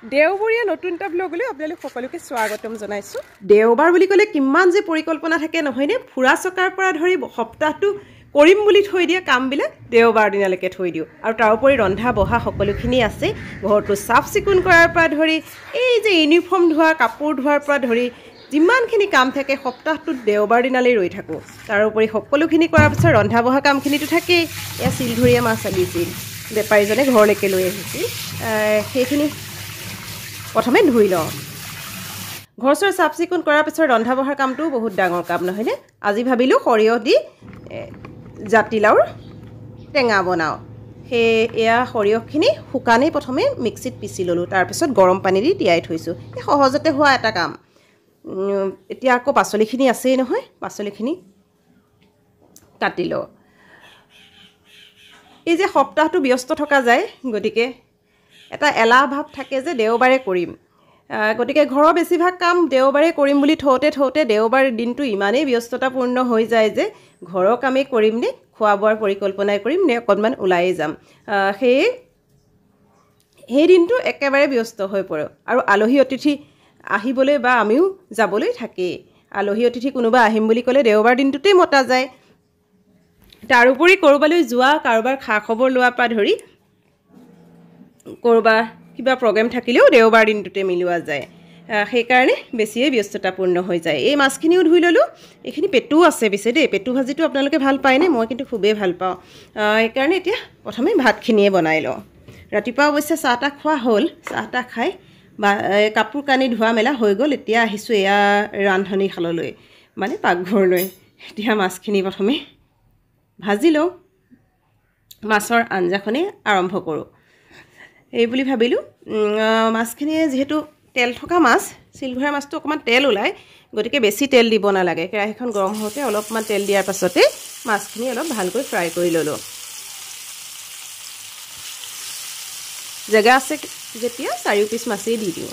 দেওবৰীয়া নতুন এটা ব্লগলৈ আপোনালোক সকলোকে স্বাগতম জনাইছো দেওবাৰ বুলি ক'লে কিমান যে পৰিকল্পনা থাকে নহয়নে ফুৰা চকাৰ পৰা ধৰি সপ্তাহটো কৰিম বুলি থৈ দিয়া কামবিলাক দেওবাৰ দিনলৈকে থৈ দিও আৰু তাৰ উপৰি ৰন্ধা বহা সকলোখিনি আছে ঘৰটো সাফ চিকুণ কৰাৰ পৰা ধৰি এই যে ইউনিফৰ্ম ধোৱা কাপোৰ ধোৱাৰ পৰা ধৰি যিমানখিনি কাম থাকে সপ্তাহটোত দেওবাৰ দিনলৈ ৰৈ থাকো তাৰ উপৰি সকলোখিনি কৰাৰ পিছত ৰন্ধা বহা কামখিনিটো থাকে এয়া চিলধৰীয়া মাছ আনিছিল বেপাৰীজনে ঘৰলৈকে লৈ আহিছিল সেইখিনি প্ৰথমে ধুই লওঁ ঘৰ চৰ চাফ চিকুণ কৰাৰ পিছত ৰন্ধা বহাৰ কামটো বহুত ডাঙৰ কাম নহয়নে আজি ভাবিলোঁ সৰিয়হ দি জাতিলাওৰ টেঙা বনাওঁ এয়া সৰিয়হখিনি শুকানেই প্ৰথমে মিক্সিত পিচি ল'লোঁ তাৰপিছত গৰম পানী দি তিয়াই থৈছোঁ এই সহজতে হোৱা এটা কাম এতিয়া আকৌ পাচলিখিনি আছেই নহয় পাচলিখিনি কাটি লওঁ এই যে সপ্তাহটো ব্যস্ত থকা যায় গতিকে এটা এলাহ ভাৱ থাকে যে দেওবাৰে কৰিম গতিকে ঘৰৰ বেছিভাগ কাম দেওবাৰে কৰিম বুলি থওঁতে দেওবাৰ দিনটো ইমানেই ব্যস্ততাপূৰ্ণ হৈ যায় যে ঘৰৰ কামেই কৰিম নে খোৱা বোৱাৰ পৰিকল্পনাই কৰিম নে অকণমান ওলাই যাম সেই দিনটো একেবাৰে ব্যস্ত হৈ পৰে আৰু আলহী অতিথি আহিবলৈ বা আমিও যাবলৈ থাকেই আলহী অতিথি কোনোবা আহিম বুলি ক'লে দেওবাৰ দিনটোতেই মতা যায় তাৰোপৰি ক'ৰবালৈ যোৱা কাৰোবাৰ খা খবৰ লোৱাৰ পৰা ধৰি ক'ৰবাৰ কিবা প্ৰগ্ৰেম থাকিলেও দেওবাৰ দিনটোতে মিলোৱা যায় সেইকাৰণে বেছিয়ে ব্যস্ততাপূৰ্ণ হৈ যায় এই মাছখিনিও ধুই ল'লোঁ এইখিনি পেটু আছে পিছে দেই পেটু ভাজিটো আপোনালোকে ভাল পায়নে মই কিন্তু খুবেই ভাল পাওঁ সেইকাৰণে এতিয়া প্ৰথমে ভাতখিনিয়ে বনাই লওঁ ৰাতিপুৱা অৱশ্যে চাহ তাহ খোৱা হ'ল চাহ তাহ খাই বা কাপোৰ কানি ধোৱা মেলা হৈ গ'ল এতিয়া আহিছোঁ এয়া ৰান্ধনীশাললৈ মানে পাকঘৰলৈ এতিয়া মাছখিনি প্ৰথমে ভাজি লওঁ মাছৰ আঞ্জাখনেই আৰম্ভ কৰোঁ এই বুলি ভাবিলোঁ মাছখিনি যিহেতু তেল থকা মাছ চিলঘৰীয়া মাছটো অকণমান তেল ওলায় গতিকে বেছি তেল দিব নালাগে কেৰাহীখন গৰম হওঁতে অলপমান তেল দিয়াৰ পাছতে মাছখিনি অলপ ভালকৈ ফ্ৰাই কৰি ল'লোঁ জেগা আছে যেতিয়া 4 পিচ মাছেই দি দিওঁ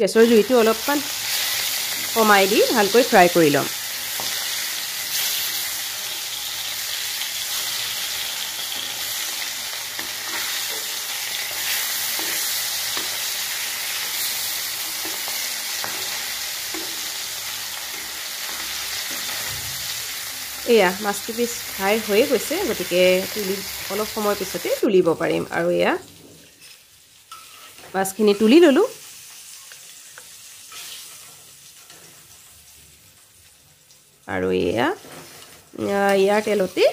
গেছৰ জুইটো অলপমান কমাই দি ভালকৈ ফ্ৰাই কৰি ল'ম এয়া মাছটো পিছ ফ্ৰাই হৈয়ে গৈছে গতিকে অলপ সময় পিছতে তুলিব পাৰিম আৰু এয়া মাছখিনি তুলি ল'লোঁ আৰু এয়া ইয়াৰ তেলতে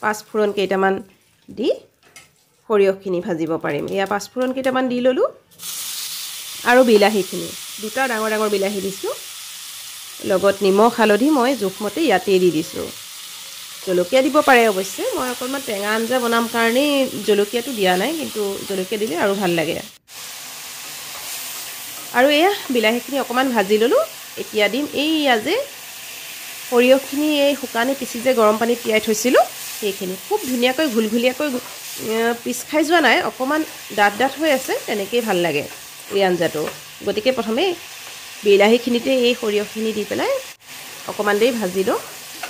পাঁচফোৰণ কেইটামান দি সৰিয়হখিনি ভাজিব পাৰিম এয়া পাঁচফোৰণ কেইটামান দি ল'লোঁ আৰু বিলাহীখিনি দুটা ডাঙৰ ডাঙৰ বিলাহী দিছোঁ লগত নিমখ হালধি মই জোখমতে ইয়াতেই দি দিছোঁ জলকীয়া দিব পাৰে অৱশ্যে মই অকণমান টেঙা আঞ্জা বনাম কাৰণেই জলকীয়াটো দিয়া নাই কিন্তু জলকীয়া দিলে আৰু ভাল লাগে আৰু এয়া বিলাহীখিনি অকণমান ভাজি ল'লোঁ এতিয়া দিম এইয়া যে সৰিয়হখিনি এই শুকানে পিচি যে গৰম পানীত তিয়াই থৈছিলোঁ সেইখিনি খুব ধুনীয়াকৈ ঘুলঘুলীয়াকৈ পিচ খাই যোৱা নাই অকণমান ডাঠ হৈ আছে তেনেকেই ভাল লাগে এই আঞ্জাটো গতিকে প্ৰথমে বিলাহীখিনিতে এই সৰিয়হখিনি দি পেলাই অকণমান দেৰি ভাজি লওঁ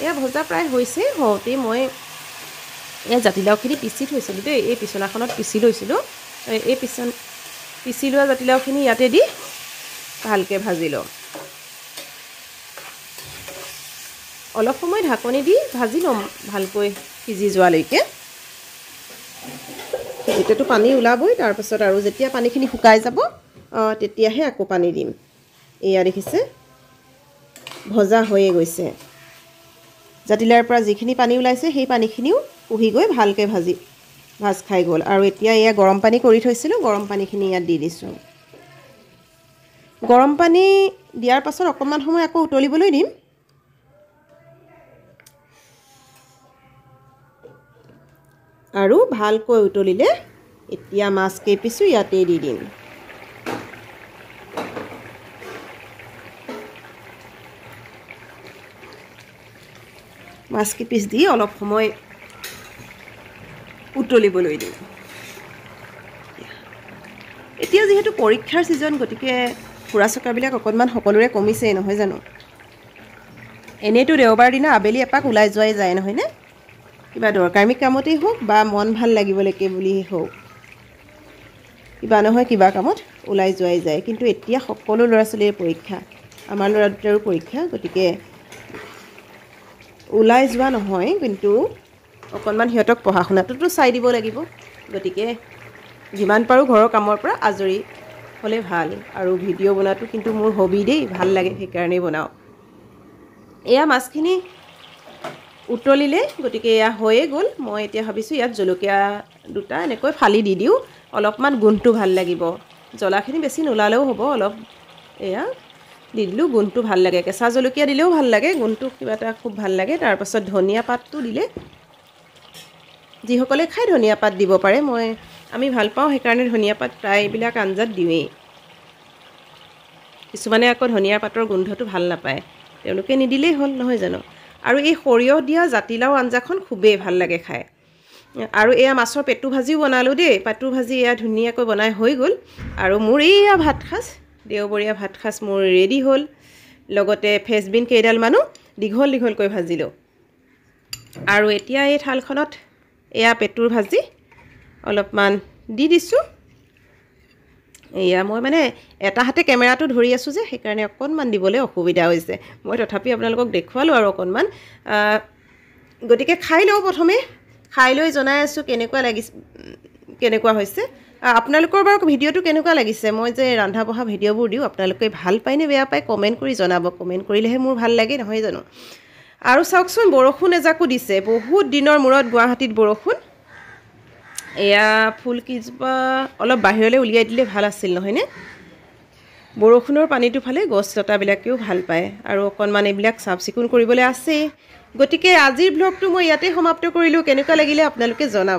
এয়া ভজা প্ৰায় হৈছে হওঁতেই মই এয়া জাতিলাওখিনি পিচি থৈছিলোঁ দেই এই পিছনাখনত পিচি লৈছিলোঁ এই পিচি লোৱা জাতিলাওখিনি ইয়াতে দি ভালকৈ ভাজি লওঁ অলপ সময় ঢাকনি দি ভাজি ল'ম ভালকৈ সিজি যোৱালৈকে এতিয়াতো পানী ওলাবই তাৰপাছত আৰু যেতিয়া পানীখিনি শুকাই যাব তেতিয়াহে আকৌ পানী দিম এয়া দেখিছে ভজা হৈয়ে গৈছে জাতিলাওৰ পৰা যিখিনি পানী ওলাইছে সেই পানীখিনিও পুহি গৈ ভালকৈ ভাজ খাই গ'ল আৰু এতিয়া এয়া গৰম পানী কৰি থৈছিলোঁ গৰম পানীখিনি ইয়াত দি দিছোঁ গৰম পানী দিয়াৰ পাছত অকণমান সময় আকৌ উতলিবলৈ দিম আৰু ভালকৈ উতলিলে এতিয়া মাছ কেইপিচো ইয়াতে দি দিম মাছ কেইপিচ দি অলপ সময় উতলিবলৈ দিম এতিয়া যিহেতু পৰীক্ষাৰ ছিজন গতিকে ফুৰা চকাবিলাক অকণমান সকলোৰে কমিছেই নহয় জানো এনেইতো দেওবাৰ দিনা আবেলি এপাক ওলাই যোৱাই যায় নহয় নে কিবা দৰকাৰী কামতেই হোক বা মন ভাল লাগিবলৈকে বুলিয়েই হোক কিবা নহয় কিবা কামত ওলাই যোৱাই যায় কিন্তু এতিয়া সকলো ল'ৰা ছোৱালীৰ পৰীক্ষা আমাৰ ল'ৰা দুটাৰো পৰীক্ষা গতিকে ওলাই যোৱা নহয় কিন্তু অকণমান সিহঁতক পঢ়া শুনাটোতো চাই দিব লাগিব গতিকে যিমান পাৰোঁ ঘৰৰ কামৰ পৰা আজৰি হ'লে ভাল আৰু ভিডিঅ' বনোৱাটো কিন্তু মোৰ হবি দেই ভাল লাগে সেইকাৰণেই বনাওঁ এয়া মাছখিনি উতলিলে গতিকে এয়া হৈয়ে গ'ল মই এতিয়া ভাবিছোঁ ইয়াত জলকীয়া দুটা এনেকৈ ফালি দি দিওঁ অলপমান গোন্ধটো ভাল লাগিব জ্বলাখিনি বেছি নোলালেও হ'ব অলপ এয়া দি দিলোঁ গোন্ধটো ভাল লাগে কেঁচা জলকীয়া দিলেও ভাল লাগে গোন্ধটো কিবা এটা খুব ভাল লাগে তাৰপাছত ধনিয়া পাতটো দিলে যিসকলে খাই ধনিয়া পাত দিব পাৰে আমি ভাল পাওঁ সেইকাৰণে ধনিয়া পাত প্ৰায়বিলাক আঞ্জাত দিওঁৱেই কিছুমানে আকৌ ধনিয়া পাতৰ গোন্ধটো ভাল নাপায় তেওঁলোকে নিদিলেই হ'ল নহয় জানো আৰু এই সৰিয়হ দিয়া জাতিলাও আঞ্জাখন খুবেই ভাল লাগে খাই আৰু এয়া মাছৰ পেটু ভাজিও বনালোঁ দেই পেটু ভাজি এয়া ধুনীয়াকৈ বনাই হৈ গ'ল আৰু মোৰ এয়া ভাত সাজ দেওবৰীয়া ভাত সাজ মোৰ ৰেডি হ'ল লগতে ফেচবিন কেইডালমানো দীঘল দীঘলকৈ ভাজিলোঁ আৰু এতিয়া এই থালখনত এয়া পেটুৰ ভাজি অলপমান দি দিছোঁ এয়া মই মানে এটা হাতে কেমেৰাটো ধৰি আছোঁ যে সেইকাৰণে অকণমান দিবলৈ অসুবিধা হৈছে মই তথাপি আপোনালোকক দেখুৱালোঁ আৰু অকণমান গতিকে খাই লওঁ প্ৰথমে খাই লৈ জনাই আছোঁ কেনেকুৱা হৈছে আপোনালোকৰ বাৰু ভিডিঅ'টো কেনেকুৱা লাগিছে মই যে ৰন্ধা বঢ়া ভিডিঅ'বোৰ দিওঁ আপোনালোকে ভাল পায়নে বেয়া পায় কমেণ্ট কৰি জনাব কমেণ্ট কৰিলেহে মোৰ ভাল লাগে নহয় জানো আৰু চাওকচোন বৰষুণ এজাকো দিছে বহুত দিনৰ মূৰত গুৱাহাটীত বৰষুণ এয়া ফুলকেইজোপা অলপ বাহিৰলৈ উলিয়াই দিলে ভাল আছিল নহয়নে বৰষুণৰ পানীটো ফালে গছ লতাবিলাকেও ভাল পায় আৰু অকণমান এইবিলাক চাফ চিকুণ কৰিবলৈ আছেই গতিকে আজিৰ ব্লগটো মই ইয়াতে সমাপ্ত কৰিলোঁ কেনেকুৱা লাগিলে আপোনালোকে জনাব